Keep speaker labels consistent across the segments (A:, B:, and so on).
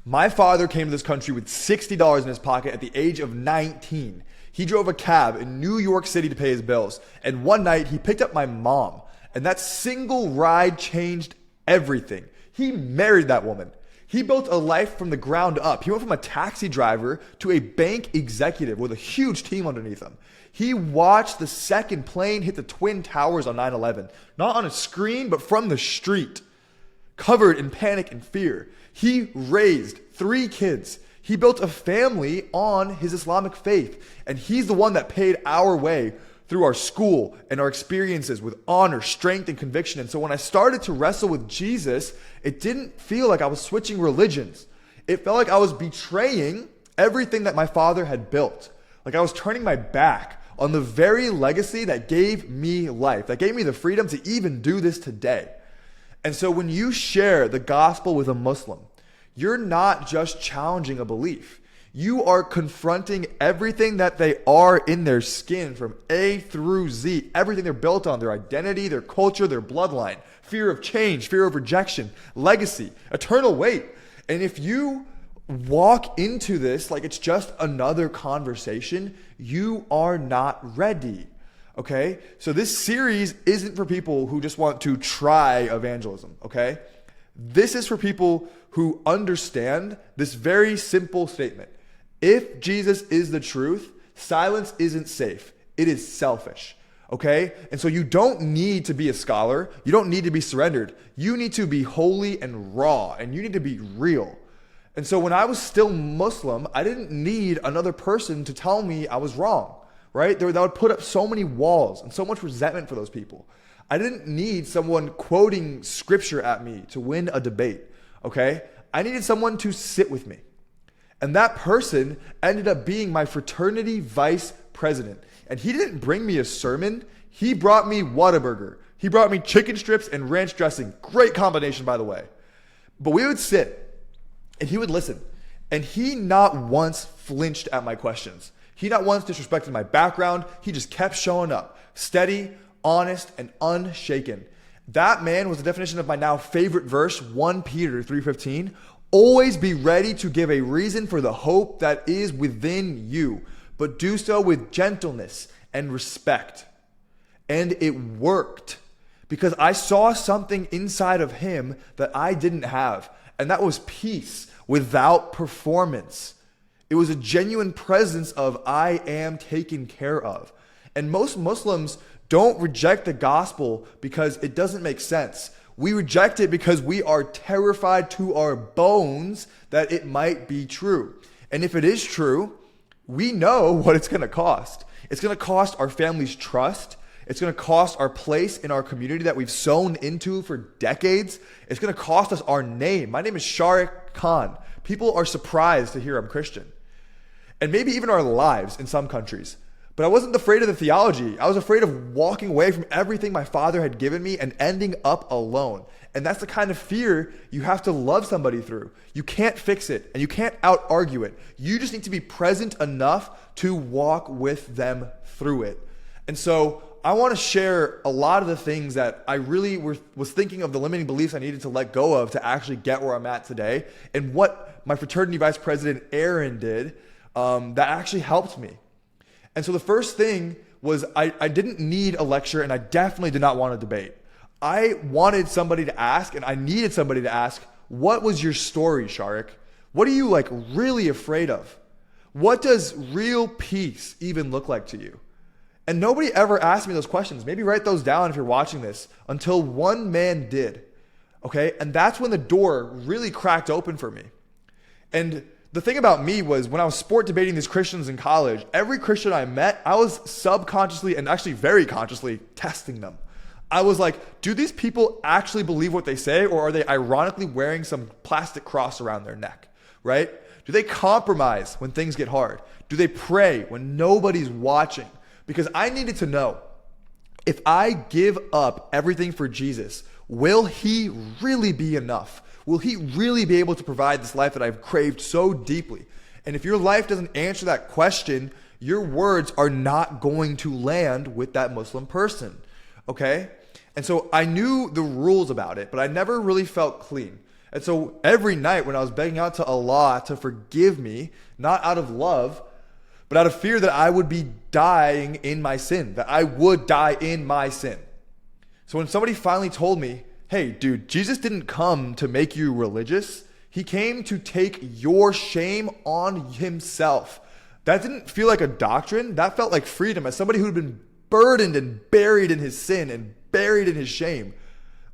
A: My father came to this country with $60 in his pocket at the age of 19. He drove a cab in New York City to pay his bills. And one night he picked up my mom. And that single ride changed everything. He married that woman. He built a life from the ground up. He went from a taxi driver to a bank executive with a huge team underneath him. He watched the second plane hit the Twin Towers on 9/11. Not on a screen, but from the street. Covered in panic and fear. He raised 3 kids. He built a family on his Islamic faith. And he's the one that paid our way through our school and our experiences with honor, strength, and conviction. And so when I started to wrestle with Jesus, it didn't feel like I was switching religions. It felt like I was betraying everything that my father had built. Like I was turning my back on the very legacy that gave me life, that gave me the freedom to even do this today. And so when you share the gospel with a Muslim, you're not just challenging a belief. You are confronting everything that they are in their skin from A through Z, everything they're built on, their identity, their culture, their bloodline, fear of change, fear of rejection, legacy, eternal weight. And if you walk into this like it's just another conversation, you are not ready. Okay? So this series isn't for people who just want to try evangelism, okay? This is for people who understand this very simple statement. If Jesus is the truth, silence isn't safe. It is selfish, okay? And so you don't need to be a scholar. You don't need to be surrendered. You need to be holy and raw, and you need to be real. And so when I was still Muslim, I didn't need another person to tell me I was wrong. Right? That would put up so many walls and so much resentment for those people. I didn't need someone quoting scripture at me to win a debate, okay? I needed someone to sit with me. And that person ended up being my fraternity vice president. And he didn't bring me a sermon. He brought me Whataburger. He brought me chicken strips and ranch dressing. Great combination, by the way. But we would sit and he would listen. And he not once flinched at my questions. He not once disrespected my background. He just kept showing up, steady, honest, and unshaken. That man was the definition of my now favorite verse, 1 Peter 3:15. Always be ready to give a reason for the hope that is within you, but do so with gentleness and respect. And it worked because I saw something inside of him that I didn't have, and that was peace without performance. It was a genuine presence of I am taken care of. And most Muslims don't reject the gospel because it doesn't make sense. We reject it because we are terrified to our bones that it might be true. And if it is true, we know what it's going to cost. It's going to cost our family's trust. It's going to cost our place in our community that we've sown into for decades. It's going to cost us our name. My name is Sharik Khan. People are surprised to hear I'm Christian. And maybe even our lives in some countries. But I wasn't afraid of the theology. I was afraid of walking away from everything my father had given me and ending up alone. And that's the kind of fear you have to love somebody through. You can't fix it and you can't out-argue it. You just need to be present enough to walk with them through it. And so I want to share a lot of the things that I really was thinking of, the limiting beliefs I needed to let go of to actually get where I'm at today, and what my fraternity vice president, Aaron, did that actually helped me. And so the first thing was I didn't need a lecture, and I definitely did not want a debate. I wanted somebody to ask, and I needed somebody to ask, what was your story, Sharik? What are you really afraid of? What does real peace even look like to you? And nobody ever asked me those questions. Maybe write those down if you're watching this, until one man did. Okay? And that's when the door really cracked open for me. And the thing about me was when I was sport debating these Christians in college, every Christian I met, I was subconsciously and actually very consciously testing them. I was like, do these people actually believe what they say, or are they ironically wearing some plastic cross around their neck, right? Do they compromise when things get hard? Do they pray when nobody's watching? Because I needed to know, if I give up everything for Jesus, will he really be enough? Will he really be able to provide this life that I've craved so deeply? And if your life doesn't answer that question, your words are not going to land with that Muslim person, okay? And so I knew the rules about it, but I never really felt clean. And so every night when I was begging out to Allah to forgive me, not out of love, but out of fear that I would be dying in my sin, that I would die in my sin. So when somebody finally told me, hey, dude, Jesus didn't come to make you religious. He came to take your shame on himself. That didn't feel like a doctrine. That felt like freedom. As somebody who had been burdened and buried in his sin and buried in his shame,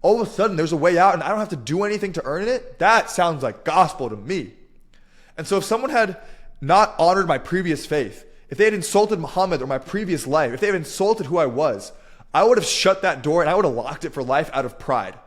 A: all of a sudden there's a way out and I don't have to do anything to earn it. That sounds like gospel to me. And so if someone had not honored my previous faith, if they had insulted Muhammad or my previous life, if they had insulted who I was, I would have shut that door and I would have locked it for life out of pride.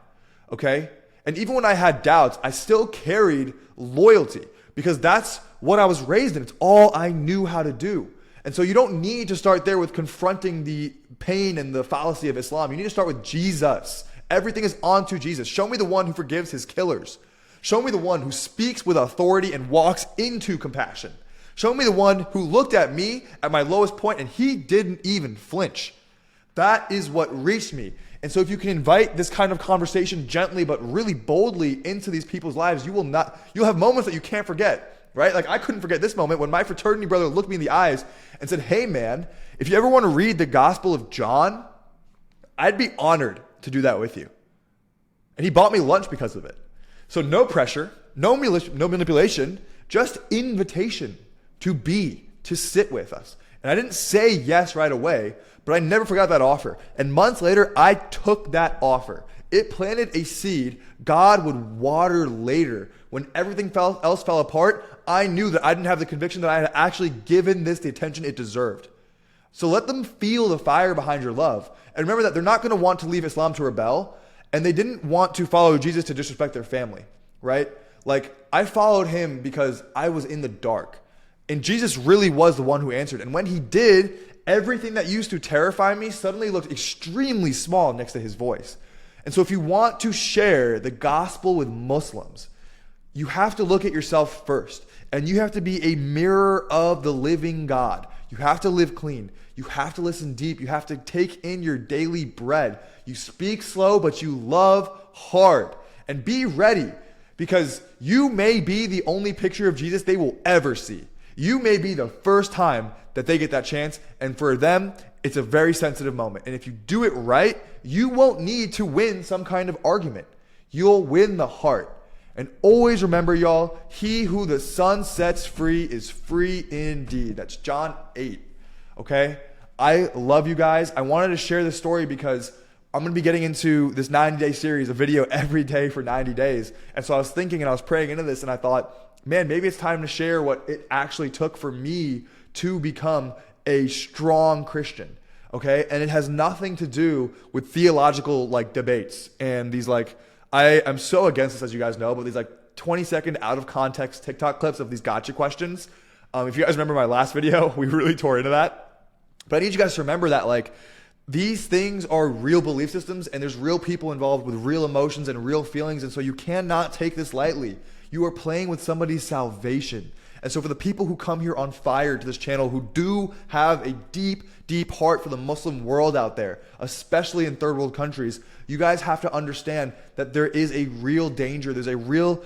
A: Okay? And even when I had doubts, I still carried loyalty because that's what I was raised in. It's all I knew how to do. And so you don't need to start there with confronting the pain and the fallacy of Islam. You need to start with Jesus. Everything is onto Jesus. Show me the one who forgives his killers. Show me the one who speaks with authority and walks into compassion. Show me the one who looked at me at my lowest point and he didn't even flinch. That is what reached me. And so if you can invite this kind of conversation gently but really boldly into these people's lives, you'll have moments that you can't forget, right? Like I couldn't forget this moment when my fraternity brother looked me in the eyes and said, hey man, if you ever want to read the Gospel of John, I'd be honored to do that with you. And he bought me lunch because of it. So no pressure, no manipulation, just invitation to sit with us. And I didn't say yes right away, but I never forgot that offer. And months later, I took that offer. It planted a seed God would water later. When everything else fell apart, I knew that I didn't have the conviction that I had actually given this the attention it deserved. So let them feel the fire behind your love. And remember that they're not going to want to leave Islam to rebel. And they didn't want to follow Jesus to disrespect their family, right? Like I followed him because I was in the dark. And Jesus really was the one who answered. And when he did, everything that used to terrify me suddenly looked extremely small next to his voice. And so if you want to share the gospel with Muslims, you have to look at yourself first. And you have to be a mirror of the living God. You have to live clean. You have to listen deep. You have to take in your daily bread. You speak slow, but you love hard. And be ready, because you may be the only picture of Jesus they will ever see. You may be the first time that they get that chance, and for them, it's a very sensitive moment. And if you do it right, you won't need to win some kind of argument. You'll win the heart. And always remember, y'all, he who the Son sets free is free indeed. That's John 8. Okay? I love you guys. I wanted to share this story because I'm going to be getting into this 90-day series, a video every day for 90 days. And so I was thinking and I was praying into this and I thought, man, maybe it's time to share what it actually took for me to become a strong Christian, okay? And it has nothing to do with theological debates and these I am so against this, as you guys know, but these 20-second out of context TikTok clips of these gotcha questions. If you guys remember my last video, we really tore into that. But I need you guys to remember that these things are real belief systems and there's real people involved with real emotions and real feelings. And so you cannot take this lightly. You are playing with somebody's salvation. And so for the people who come here on fire to this channel, who do have a deep, deep heart for the Muslim world out there, especially in third world countries, you guys have to understand that there is a real danger. There's a real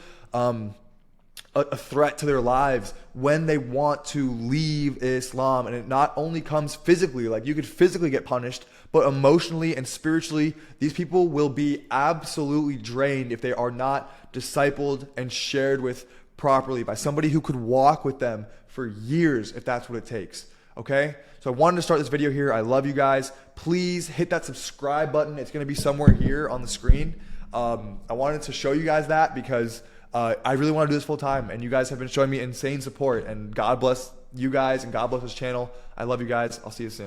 A: a threat to their lives when they want to leave Islam. And it not only comes physically, you could physically get punished, but emotionally and spiritually, these people will be absolutely drained if they are not discipled and shared with properly by somebody who could walk with them for years if that's what it takes. Okay? So I wanted to start this video here. I love you guys. Please hit that subscribe button. It's going to be somewhere here on the screen. I wanted to show you guys that because I really want to do this full time, and you guys have been showing me insane support, and God bless you guys and God bless this channel. I love you guys. I'll see you soon.